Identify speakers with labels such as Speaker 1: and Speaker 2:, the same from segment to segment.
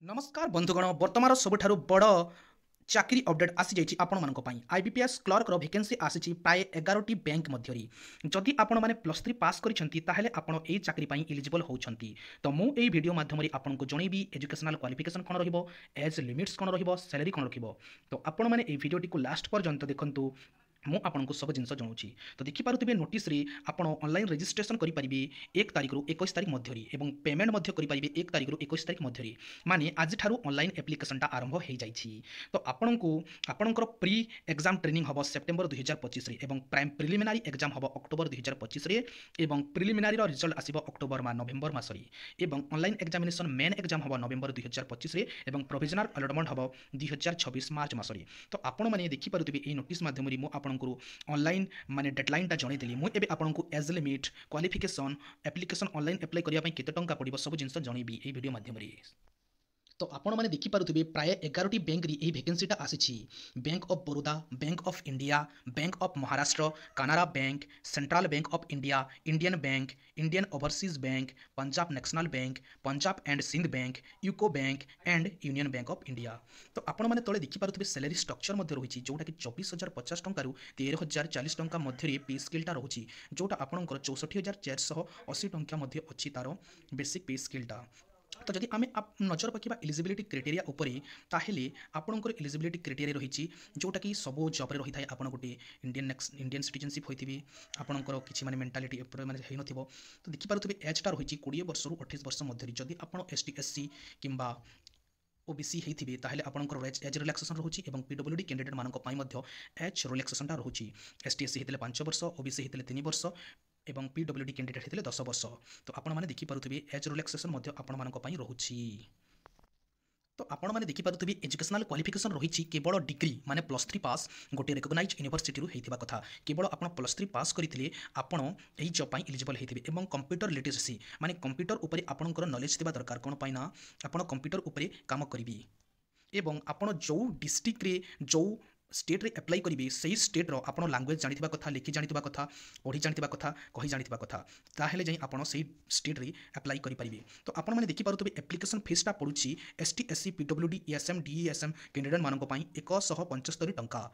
Speaker 1: नमस्कार बंधुगण वर्तमान सबुठारु बड़ चाकरी अपडेट आसी जाइए आपण आईबीपीएस क्लर्क वैकेंसी आसी प्राय 11टी बैंक मध्यरी जदि आपण मैंने +3 पास करछंती ताहेले आपण एई चाकरी पई एलिजिबल होउछंती। तो मु एई वीडियो माध्यम आपको जनइबी एजुकेशनल क्वालिफिकेशन कोन रहिबो, एज लिमिट्स कोन रहिबो, सैलरी कोन रखिबो। तो आपण मैंने एई वीडियोटी को लास्ट पर्यंत देखंतु मु आपको सब जिन जनाऊँ। तो देखिपे नोटिस आप ऑनलाइन रजिस्ट्रेशन करेंगे 1 तारिख रु 21 तारिख मध्यरी एवं पेमेंट करेंगे 1 तारिख रु 21 तारिख मध्यरी माने आज ठारू ऑनलाइन एप्लिकेशनटा आरंभ हो जाइछि। तो आपणकर प्री एग्जाम ट्रेनिंग हम सेप्टेम्बर 2025 एवं प्राइम प्रिलिमिनारी एग्जाम हम अक्टोबर 2025 एवं प्रिलिमिनारी रिजल्ट आसिबो अक्टोबर नवेम्बर मासरी एवं ऑनलाइन एग्जामिनेशन मेन एग्जाम हम नवेम्बर 2025 एवं प्रोविजनल अलॉटमेंट हम 2026 मार्च मासरी। तो आपण मैंने देखिपे ये नोटिस माध्यम ऑनलाइन माने डेडलाइन टा जणैदेली मुझे आपको age limit qualification application online apply करने केते टंका पड़ो सब जिन जनइबी ये वीडियो माध्यम। तो आपण मैंने देखिपे प्राय 11टी बैंक री वैकेंसीटा आसी। Bank of Baroda, Bank of India, Bank of Maharashtra, Canara Bank, Central Bank of India, Indian Bank, Indian Overseas Bank, Punjab National Bank, Punjab and Sindh Bank, UCO Bank and Union Bank of India. तो आपण मैंने तले देखिपे सैलरी स्ट्रक्चर रही जोटा कि 24,050 टंका 13,040 टंका मध्य पे स्केलटा रही जोटा आपंकर 64,480 टंका अच्छी तार बेसिक पे स्केलटा। तो जदि आम नजर पकड़ा एलिजिबिलिटी क्राइटेरिया उपरे ताहेले आपणकर एलिजिबिलिटी क्राइटेरिया रही जोटा कि सब जब रही है। आप गोटे इंडियन सिटीजनशिप होती आपंकर किसी माने मेंटालिटी माने हो तो देखिपे एजटा रही 20 वर्ष रु 28 वर्ष मध्य। जदि आप ST SC किंबा ओबीसी होते ताहले आपंकर एज रिलैक्सेशन रोचे और पीडब्ल्यूडी कैंडिडेट मानक एज रिलैक्सेशनटा रोचे। ST SC होते 5 वर्ष, ओबीसी होते 3 वर्ष एवं पीडब्ल्यूडी कैंडिडेट होते 10 वर्ष। तो आपण मैंने देखिपे एज रिलैक्सेशन आपण रोची। तो आपण मैंने देखिपे एजुकेशनल क्वालिफिकेशन रही केवल डिग्री माने +3 पास गोटे रिकग्नाइज यूनिवर्सिटी होता कथा। केवल आप +3 पास करते आपण यही जॉब पर एलिजिबल होते और कंप्यूटर लिटरेसी माने कंप्यूटर उपरे आपणकर नॉलेज थिबा दरकार कौन पाई ना आपण कंप्यूटर उपरे काम करेंगे एवं आपण जो डिस्ट्रिक्ट रे जो स्टेट रे अप्लाई करेंगे से स्टेट रो आपण लैंग्वेज जानिथिबा कथा, लिखि जानिथिबा कथा, पढ़ी जानिथिबा कथा, कहि जानिथिबा कथा ताहेले जाई आपण से स्टेट रे अप्लाई करि परिबे। तो आपण माने देखि पारुतबे एप्लिकेशन फीसटा पडुची ST SC PWD ESM DESM candidate मानक पई 175 टंका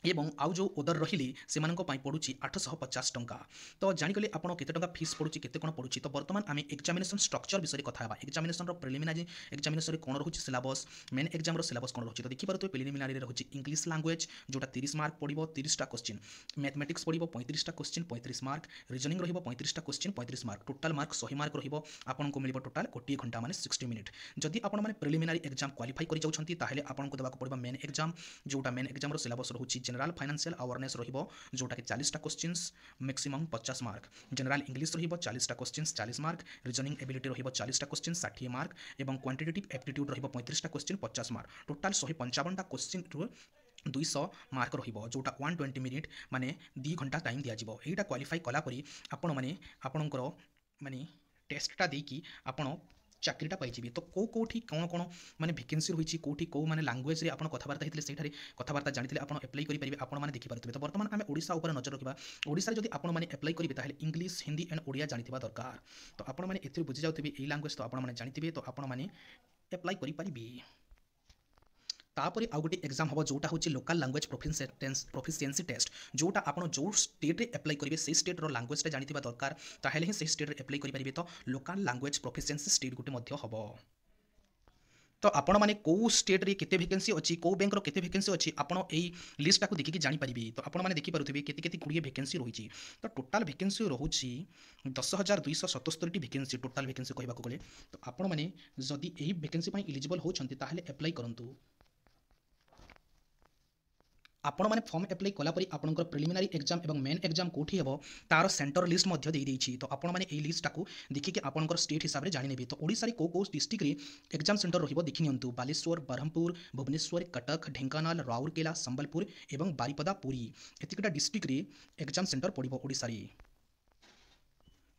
Speaker 1: एवं आउ जो ओदर रहिले से पड़ू 850 टंका। तो जानिकले आपन केते टंका फीस पड़ू केते कोन पड़ू। तो बर्तमान आम एग्जामिनेशन स्ट्रक्चर विषय कथा हेबा। एग्जामिनेशन प्रिलिमिनारी एग्जामिनेशन कौन रोचे सिलेबस, मेन एग्जाम सिलेबस कौन रोचे। तो देखिए प्रिलिमिनारी रोचे इंग्लिश लैंग्वेज जोटा 30 मार्क पड़ो 30टा क्वेश्चन, मैथमेटिक्स पड़ो 35टा क्वेश्चन 35 मार्क, रीजनिंग रहिबो 35टा question 35 mark, total mark 100 mark रहिबो आपनको मिलिबो टोटाल 1 घंटा माने 60 मिनिट। जदि आपण माने प्रिलिमिनारी एग्जाम क्वालिफाई करि जाउछंती ताहेले आपनको देबाक पड़ो मेन एग्जाम जोटा मेन एग्जाम रो सिलेबस रोचे जनरल फाइनेंशियल अवेयरनेस रहिबो जोटा कि 40टा questions maximum 50 mark, general English रहिबो 40टा क्वेश्चंस 40 मार्क, रीजनिंग एबिलिटी रहिबो 40टा क्वेश्चन 60 मार्क एवं क्वांटिटेटिव एप्टीट्यूड रहिबो 35टा क्वेश्चन 50 मार्क, टोटाल 155टा क्वेश्चन 200 मार्क रहिबो जोटा 120 मिनिट माने 2 घंटा टाइम दिया जिवो। एटा क्वालिफाई कला परी आपण माने आपणकर माने टेस्टटा देकी आपण चाकरीटा पाइबे। तो कोठी कौन कौन माने वैकेंसी रही कोठी कौ माने लैंग्वेज रे आपण कथबार्ता होते से कथबार्ता जानी आप अप्लाई करेंगे आपण मैंने देखिपे। तो बर्तमान आम ओडिशा उपर नजर रखा। ओडिशा जदि आपण मैंने अप्लाई करेंगे ताहले इंग्लिश हिंदी एंड ओडिया जानिथिबा दरकार। तो आपण मैंने एथि बुझी जाउथिबे ए लैंग्वेज तो आपण मैंने जानिथिबे तो आपण मैंने अप्लाई करि परिबे। तापर आउ गोटे एग्जाम हम जोटा हूँ लोकल लैंग्वेज प्रोफिशिएंसी टेस्ट जोटा आपन जो स्टेट रे अप्लाई करेंगे से स्टेट रो लैंग्वेज जानिथिबा दरकार ताहेले ही से स्टेट रे अप्लाई करि परिबे। तो लोकल लैंग्वेज प्रोफिशिएंसी स्टेट गोटे मध्य हबो। तो आपण माने को स्टेट रे केते वैकेंसी अछि, को बैंक रो केते वैकेंसी अछि आपण एई लिस्टा को देखि जानि परिबे। तो आपण माने देखि पारुथिबे केते केते गुडिए वैकेंसी रहिछि। तो टोटल वैकेंसी रहुछि 10,277 वैकेंसी टोटल वैकेंसी कहबा को गले। तो आपण माने जदि एई वैकेंसी पई एलिजिबल होछंती ताहेले अप्लाई करंतु। आपण मैंने फॉर्म अप्लाई कलापरी आपंकर प्रिलिमिनारी एग्जाम और मेन एग्जाम कौटी हे तार सेंटर लिस्ट देदेछि। तो आपण मैंने लिस्टा को देखिए आपंकर स्टेट हिसाब से जाने। तो ओडिशा रे को डिस्ट्रिक्ट रे एग्जाम सेंटर रहिबो देखि नियंतु बालेश्वर, ब्रह्मपुर, भुवनेश्वर, कटक, ढेंकानाल, राउरकेला, संबलपुर एवं बारिपदा, पुरी एतिकटा डिस्ट्रिक्ट रे एग्जाम सेंटर पड़िबो ओडिशा रे।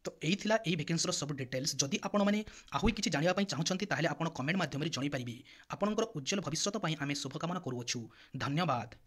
Speaker 1: तो यही थिला एई वैकेंसी सब डिटेल्स। जदि आपण मैंने आहु किसी जानिबा पई चाहुछंती ताहेले आपण कमेंट माध्यम रे जणै परिबे। आपणकर उज्जवल भविष्यत पई आमे शुभकामना करूछु। धन्यवाद।